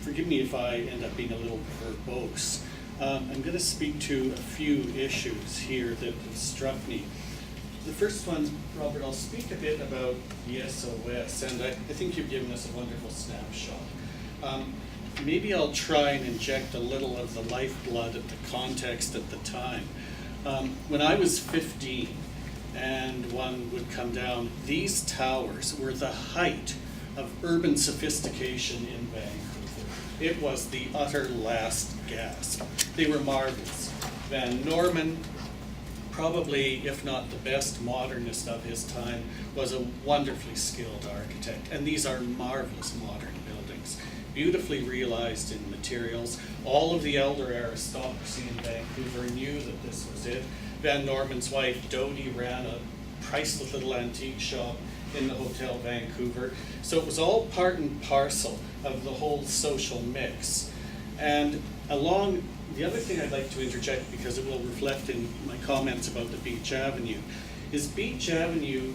Forgive me if I end up being a little verbose. I'm going to speak to a few issues here that have struck me. The first one, Robert, I'll speak a bit about the SOS, and I think you've given us a wonderful snapshot. Maybe I'll try and inject a little of the lifeblood of the context at the time. When I was 15 and one would come down, these towers were the height of urban sophistication in Vancouver. It was the utter last gasp. They were marvelous. Van Norman, probably, if not the best modernist of his time, was a wonderfully skilled architect. And these are marvelous modern buildings, beautifully realized in materials. All of the elder aristocracy in Vancouver knew that this was it. Van Norman's wife, Dodie, ran a priceless little antique shop in the Hotel Vancouver. So it was all part and parcel of the whole social mix. And along, the other thing I'd like to interject, because it will reflect in my comments about the Beach Avenue, is Beach Avenue,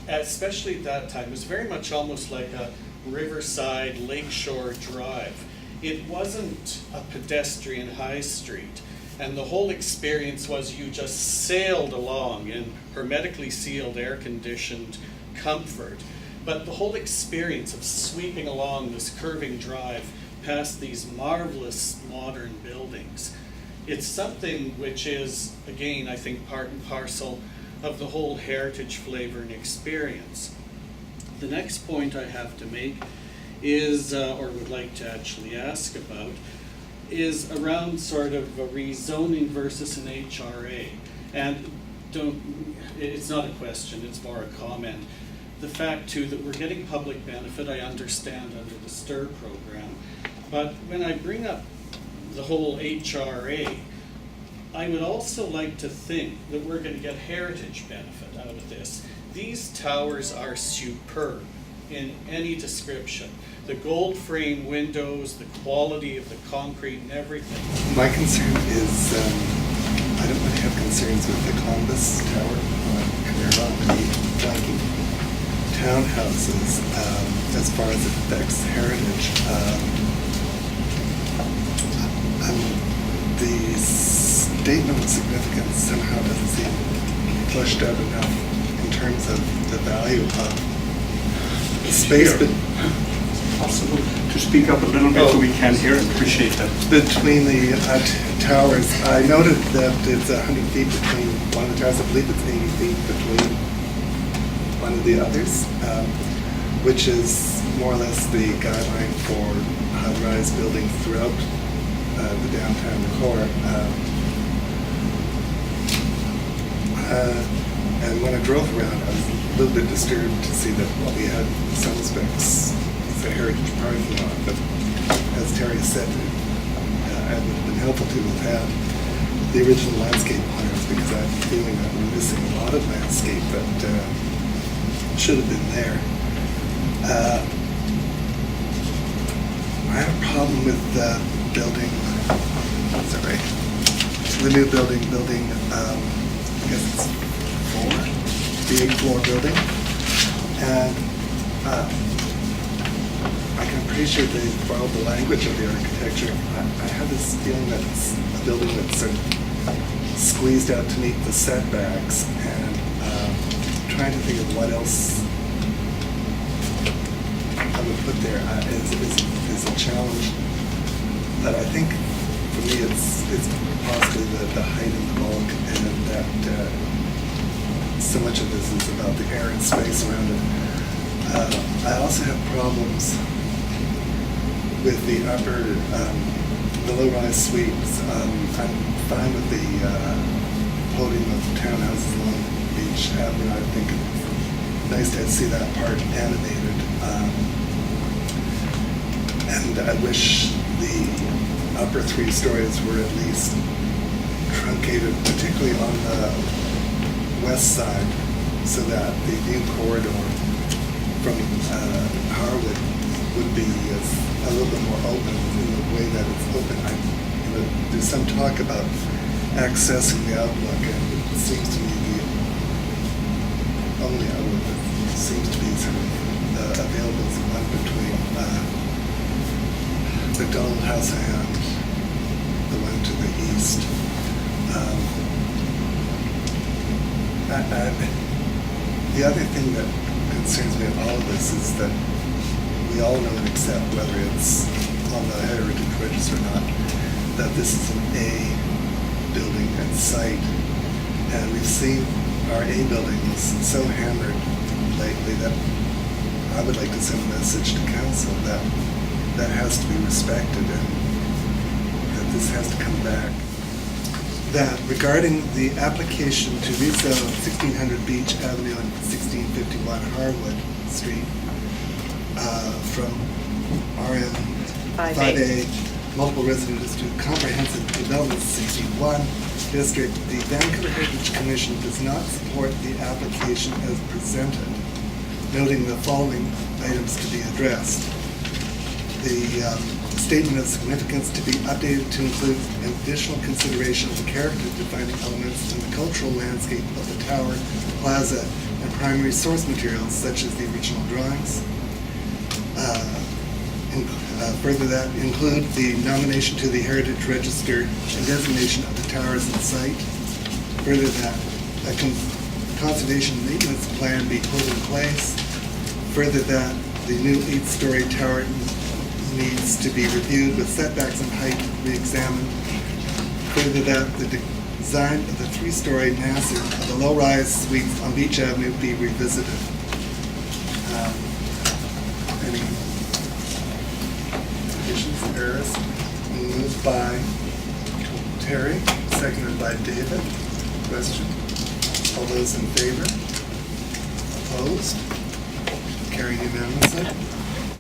especially at that time, was very much almost like a riverside lakeshore drive. It wasn't a pedestrian high street. And the whole experience was you just sailed along in hermetically sealed, air-conditioned comfort. But the whole experience of sweeping along this curving drive past these marvelous modern buildings, it's something which is, again, I think part and parcel of the whole heritage flavor and experience. The next point I have to make is, or would like to actually ask about, is around sort of a rezoning versus an HRA. And it's not a question, it's more a comment. The fact too that we're getting public benefit, I understand, under the STIR program. But when I bring up the whole HRA, I would also like to think that we're going to get heritage benefit out of this. These towers are superb in any description. The gold frame windows, the quality of the concrete and everything. My concern is, I don't really have concerns with the Columbus Tower on Canara, the flanking townhouses, as far as it affects heritage. The statement of significance somehow doesn't seem fleshed out enough in terms of the value of the space. But possible to speak up a little bit so we can hear and appreciate that. Between the towers, I noted that it's 100 feet between one of the towers. I believe it's 80 feet between one of the others, which is more or less the guideline for high-rise buildings throughout the downtown core. And when I drove around, I was a little bit disturbed to see that while we had some specs, a heritage parking lot, but as Terry said, it would have been helpful to have had the original landscape plans, because I have a feeling that we're missing a lot of landscape that should have been there. I have a problem with the building, sorry, the new building, I guess it's 4, the 8th floor building, and I can appreciate they borrowed the language of the architecture. I have this feeling that it's a building that's sort of squeezed out to meet the setbacks, and trying to think of what else I would put there is a challenge. But I think for me it's possibly the height and the bulk, and that so much of this is about the air and space around it. I also have problems with the upper, the low-rise suites. I'm fine with the podium of townhouses along Beach Avenue. I think it's nice to see that part animated. And I wish the upper 3 stories were at least truncated, particularly on the west side, so that the view corridor from Harwood would be a little bit more open in the way that it's open. There's some talk about accessing the outlook, and it seems to me the only outlook that seems to be sort of available is the one between McDonald House and the one to the east. The other thing that concerns me in all of this is that we all know and accept, whether it's on the Heritage Register or not, that this is an A building and site. And we've seen our A buildings so hammered lately that I would like to send a message to council that that has to be respected and that this has to come back. That regarding the application to rezone 1600 Beach Avenue and 1651 Harwood Street from RM 5A multiple residence to comprehensive development 61 district, the Vancouver Heritage Commission does not support the application as presented, noting the following items to be addressed. The statement of significance to be updated to include additional consideration of the character-defining elements in the cultural landscape of the tower, plaza, and primary source materials such as the original drawings. Further, that include the nomination to the Heritage Register and designation of the towers and site. Further, that a conservation maintenance plan be put in place. Further, that the new 8-story tower needs to be reviewed with setbacks and height re-examined. Further, that the design of the 3-story massing of the low-rise suites on Beach Avenue be revisited. Any additions, errors? Moved by Terry, seconded by David. Question? All those in favor? Opposed? Carried unanimously.